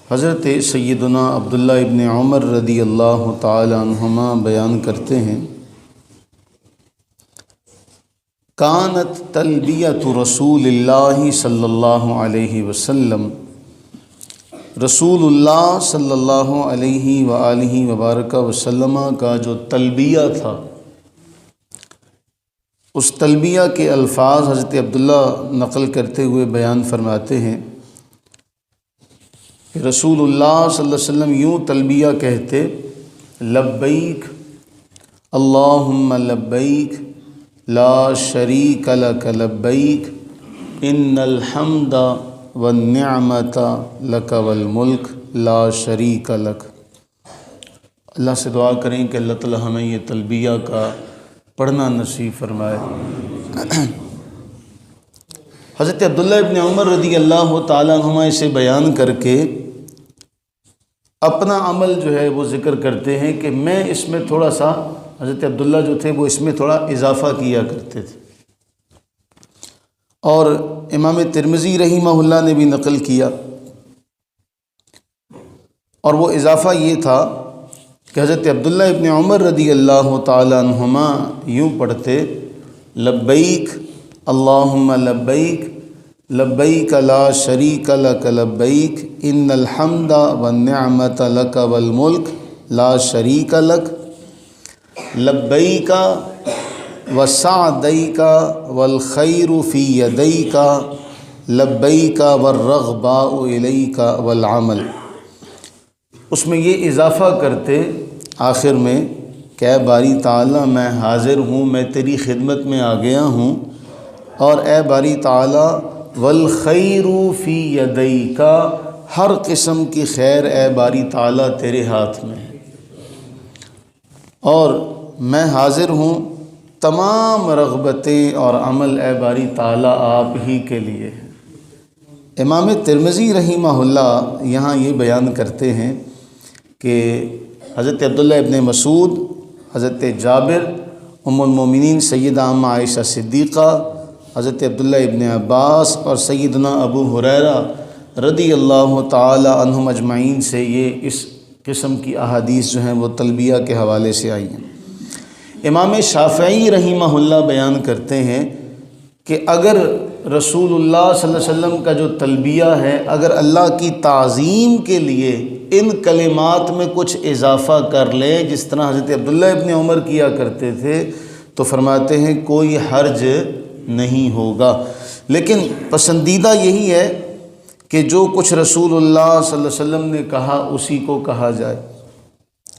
حضرت سیدنا عبداللہ ابن عمر رضی اللہ تعالی عنہما بیان کرتے ہیں، کانت تلبیۃ رسول اللہ صلی اللہ علیہ وسلم، رسول اللہ صلی اللہ علیہ وآلہ وبارک وسلم کا جو تلبیہ تھا، اس تلبیہ کے الفاظ حضرت عبداللہ نقل کرتے ہوئے بیان فرماتے ہیں کہ رسول اللہ صلی اللہ علیہ وسلم یوں تلبیہ کہتے، لبیک اللہم لبیک لا شریک لک لبیک ان الحمد والنعمت لک والملک لا شریک لک۔ اللہ سے دعا کریں کہ اللہ تعالی ہمیں یہ تلبیہ کا پڑھنا نصیب فرمائے۔ حضرت عبداللہ ابن عمر رضی اللہ تعالیٰ عنہما اسے بیان کر کے اپنا عمل جو ہے وہ ذکر کرتے ہیں کہ میں اس میں تھوڑا سا، حضرت عبداللہ جو تھے وہ اس میں تھوڑا اضافہ کیا کرتے تھے، اور امام ترمذی رحمہ اللہ نے بھی نقل کیا، اور وہ اضافہ یہ تھا کہ حضرت عبداللہ ابن عمر رضی اللہ تعالی عنہما یوں پڑھتے، لبیک اللہم لبیک لبیک لا شریک لک لبیک ان الحمد والنعمت لک والملک لا شریک لک لبیک وسعدیک والخیر فی یدیک لبیک والرغباء الیک والعمل۔ اس میں یہ اضافہ کرتے آخر میں کہ اے باری تعالیٰ میں حاضر ہوں، میں تیری خدمت میں آ گیا ہوں، اور اے باری تعالیٰ والخیر فی یدیک، ہر قسم کی خیر اے باری تعالیٰ تیرے ہاتھ میں ہے، اور میں حاضر ہوں، تمام رغبتیں اور عمل اے باری تعالیٰ آپ ہی کے لیے ہیں۔ امام ترمذی رحمہ اللہ یہاں یہ بیان کرتے ہیں کہ حضرت عبداللہ ابن مسعود، حضرت جابر، ام المومنین سیدہ ام عائشہ صدیقہ، حضرت عبداللہ ابن عباس اور سیدنا ابو ہریرہ رضی اللہ تعالی عنہم اجمعین سے یہ اس قسم کی احادیث جو ہیں وہ تلبیہ کے حوالے سے آئی ہیں۔ امام شافعی رحمہ اللہ بیان کرتے ہیں کہ اگر رسول اللہ صلی اللہ علیہ وسلم کا جو تلبیہ ہے، اگر اللہ کی تعظیم کے لیے ان کلمات میں کچھ اضافہ کر لے، جس طرح حضرت عبداللہ ابن عمر کیا کرتے تھے، تو فرماتے ہیں کوئی حرج نہیں ہوگا، لیکن پسندیدہ یہی ہے کہ جو کچھ رسول اللہ صلی اللہ علیہ وسلم نے کہا اسی کو کہا جائے۔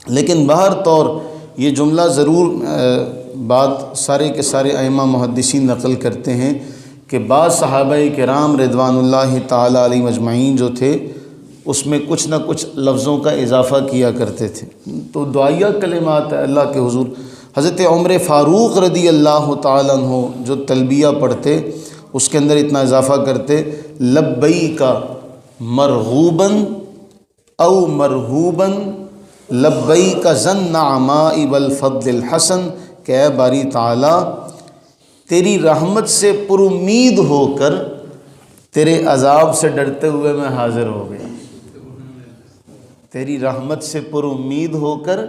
لیکن بہر طور یہ جملہ ضرور بات سارے کے سارے ائمہ محدثین نقل کرتے ہیں کہ بعض صحابہ کرام رضوان اللہ تعالی علیہم اجمعین جو تھے اس میں کچھ نہ کچھ لفظوں کا اضافہ کیا کرتے تھے، تو دعائیہ کلمات اللہ کے حضور۔ حضرت عمر فاروق رضی اللہ تعالیٰ عنہ جو تلبیہ پڑھتے اس کے اندر اتنا اضافہ کرتے، لبیک مرغوبا او مرہوبا لبیک ذن النعماء والفضل الحسن، کہ اے باری تعالیٰ تیری رحمت سے پر امید ہو کر تیرے عذاب سے ڈرتے ہوئے میں حاضر ہو گیا، تیری رحمت سے پر امید ہو کر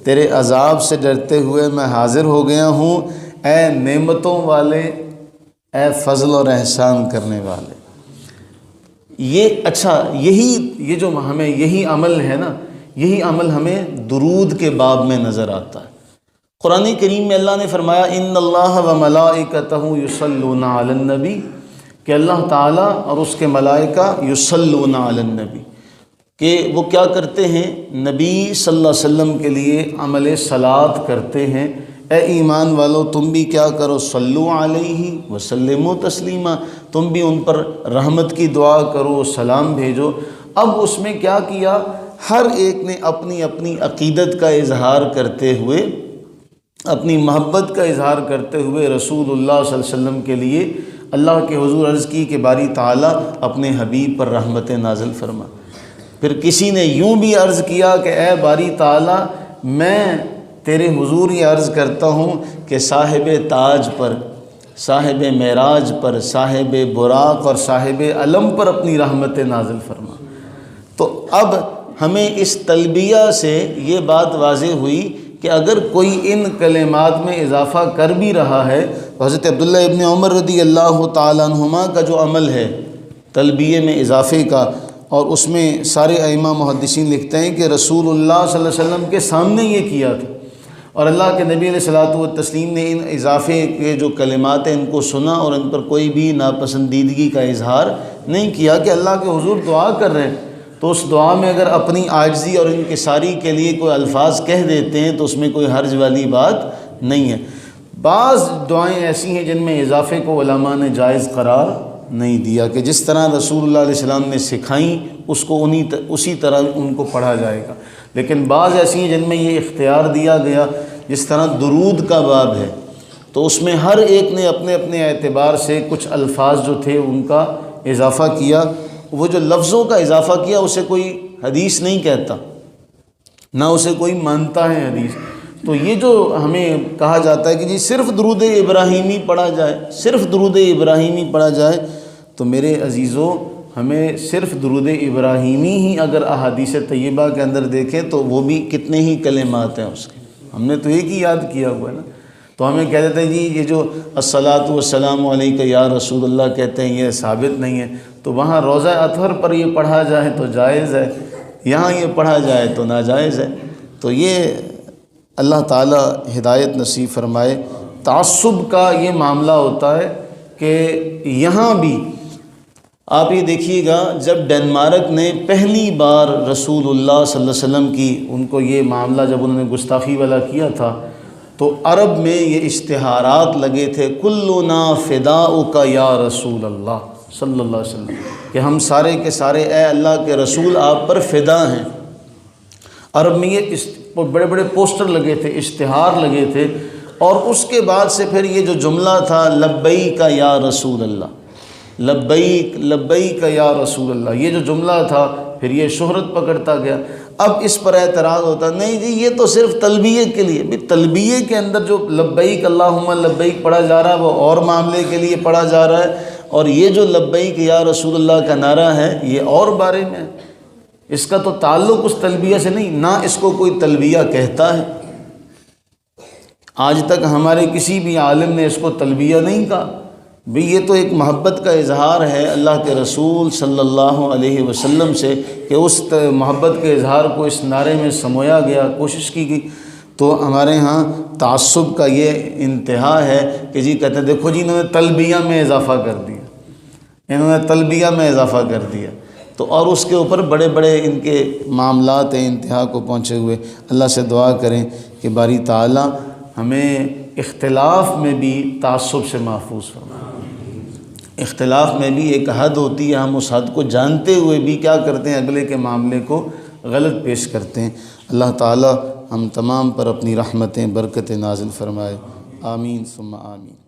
تیرے عذاب سے ڈرتے ہوئے میں حاضر ہو گیا ہوں، اے نعمتوں والے، اے فضل اور احسان کرنے والے۔ یہ اچھا یہ جو ہمیں یہی عمل ہے نا، یہی عمل ہمیں درود کے باب میں نظر آتا ہے۔ قرآن کریم میں اللہ نے فرمایا ان اللہ و ملائکتہ یصلون علی النبی، کہ اللہ تعالیٰ اور اس کے ملائکہ یصلون علی النبی، کہ وہ کیا کرتے ہیں، نبی صلی اللہ علیہ وسلم کے لیے عمل صلاۃ کرتے ہیں۔ اے ایمان والو تم بھی کیا کرو، صلو علیہ وسلموا تسلیما، تم بھی ان پر رحمت کی دعا کرو، سلام بھیجو۔ اب اس میں کیا کیا، ہر ایک نے اپنی اپنی عقیدت کا اظہار کرتے ہوئے، اپنی محبت کا اظہار کرتے ہوئے رسول اللہ صلی اللہ علیہ وسلم کے لیے اللہ کے حضور عرض کی کہ باری تعالیٰ اپنے حبیب پر رحمت نازل فرما۔ پھر کسی نے یوں بھی عرض کیا کہ اے باری تعالیٰ میں تیرے حضور یہ عرض کرتا ہوں کہ صاحب تاج پر، صاحب معراج پر، صاحب براق اور صاحب علم پر اپنی رحمت نازل فرما۔ تو اب ہمیں اس تلبیہ سے یہ بات واضح ہوئی کہ اگر کوئی ان کلمات میں اضافہ کر بھی رہا ہے تو حضرت عبداللہ ابن عمر رضی اللہ تعالیٰ عنہما کا جو عمل ہے تلبیہ میں اضافے کا، اور اس میں سارے ائمہ محدثین لکھتے ہیں کہ رسول اللہ صلی اللہ علیہ وسلم کے سامنے یہ کیا تھا، اور اللہ کے نبی علیہ الصلوۃ والتسلیم نے ان اضافے کے جو کلمات ہیں ان کو سنا اور ان پر کوئی بھی ناپسندیدگی کا اظہار نہیں کیا کہ اللہ کے حضور دعا کر رہے ہیں، تو اس دعا میں اگر اپنی عاجزی اور انکساری کے لیے کوئی الفاظ کہہ دیتے ہیں تو اس میں کوئی حرج والی بات نہیں ہے۔ بعض دعائیں ایسی ہیں جن میں اضافے کو علماء نے جائز قرار نہیں دیا کہ جس طرح رسول اللہ علیہ السلام نے سکھائیں اس کو اسی طرح ان کو پڑھا جائے گا، لیکن بعض ایسی ہیں جن میں یہ اختیار دیا گیا، جس طرح درود کا باب ہے تو اس میں ہر ایک نے اپنے اپنے اعتبار سے کچھ الفاظ جو تھے ان کا اضافہ کیا۔ وہ جو لفظوں کا اضافہ کیا اسے کوئی حدیث نہیں کہتا، نہ اسے کوئی مانتا ہے حدیث۔ تو یہ جو ہمیں کہا جاتا ہے کہ جی صرف درود ابراہیمی پڑھا جائے، صرف درود ابراہیمی پڑھا جائے، تو میرے عزیزو ہمیں صرف درود ابراہیمی ہی اگر احادیث طیبہ کے اندر دیکھیں تو وہ بھی کتنے ہی کلمات ہیں اس کے، ہم نے تو ایک ہی یاد کیا ہوا ہے نا۔ تو ہمیں کہہ دیتے ہیں جی یہ جو الصلاۃ والسلام علیک یا رسول اللہ کہتے ہیں یہ ثابت نہیں ہے، تو وہاں روضہ اطہر پر یہ پڑھا جائے تو جائز ہے، یہاں یہ پڑھا جائے تو ناجائز ہے۔ تو یہ اللہ تعالی ہدایت نصیب فرمائے۔ تعصب کا یہ معاملہ ہوتا ہے کہ یہاں بھی آپ یہ دیکھیے گا جب ڈنمارک نے پہلی بار رسول اللہ صلی اللہ علیہ وسلم کی ان کو یہ معاملہ جب انہوں نے گستاخی والا کیا تھا تو عرب میں یہ اشتہارات لگے تھے، کلنا فداؤک یا رسول اللہ صلی اللہ علیہ وسلم، کہ ہم سارے کے سارے اے اللہ کے رسول آپ پر فدا ہیں۔ عرب میں یہ بڑے بڑے پوسٹر لگے تھے، اشتہار لگے تھے، اور اس کے بعد سے پھر یہ جو جملہ تھا لبیک یا رسول اللہ، لبیک لبیک یا رسول اللہ، یہ جو جملہ تھا پھر یہ شہرت پکڑتا گیا۔ اب اس پر اعتراض ہوتا نہیں جی یہ تو صرف تلبیہ کے لیے، بھی تلبیہ کے اندر جو لبیک اللہم لبیک پڑھا جا رہا ہے وہ اور معاملے کے لیے پڑھا جا رہا ہے، اور یہ جو لبیک یا رسول اللہ کا نعرہ ہے یہ اور بارے میں ہے، اس کا تو تعلق اس تلبیہ سے نہیں، نہ اس کو کوئی تلبیہ کہتا ہے۔ آج تک ہمارے کسی بھی عالم نے اس کو تلبیہ نہیں کہا، بھی یہ تو ایک محبت کا اظہار ہے اللہ کے رسول صلی اللہ علیہ وسلم سے کہ اس محبت کے اظہار کو اس نعرے میں سمویا گیا، کوشش کی گئی۔ تو ہمارے ہاں تعصب کا یہ انتہا ہے کہ جی کہتے ہیں دیکھو جی انہوں نے تلبیہ میں اضافہ کر دیا، انہوں نے تلبیہ میں اضافہ کر دیا، تو اور اس کے اوپر بڑے بڑے ان کے معاملات ہیں انتہا کو پہنچے ہوئے۔ اللہ سے دعا کریں کہ باری تعالی ہمیں اختلاف میں بھی تعصب سے محفوظ فرمائے۔ اختلاف میں بھی ایک حد ہوتی ہے، ہم اس حد کو جانتے ہوئے بھی کیا کرتے ہیں، اگلے کے معاملے کو غلط پیش کرتے ہیں۔ اللہ تعالی ہم تمام پر اپنی رحمتیں برکتیں نازل فرمائے، آمین ثم آمین۔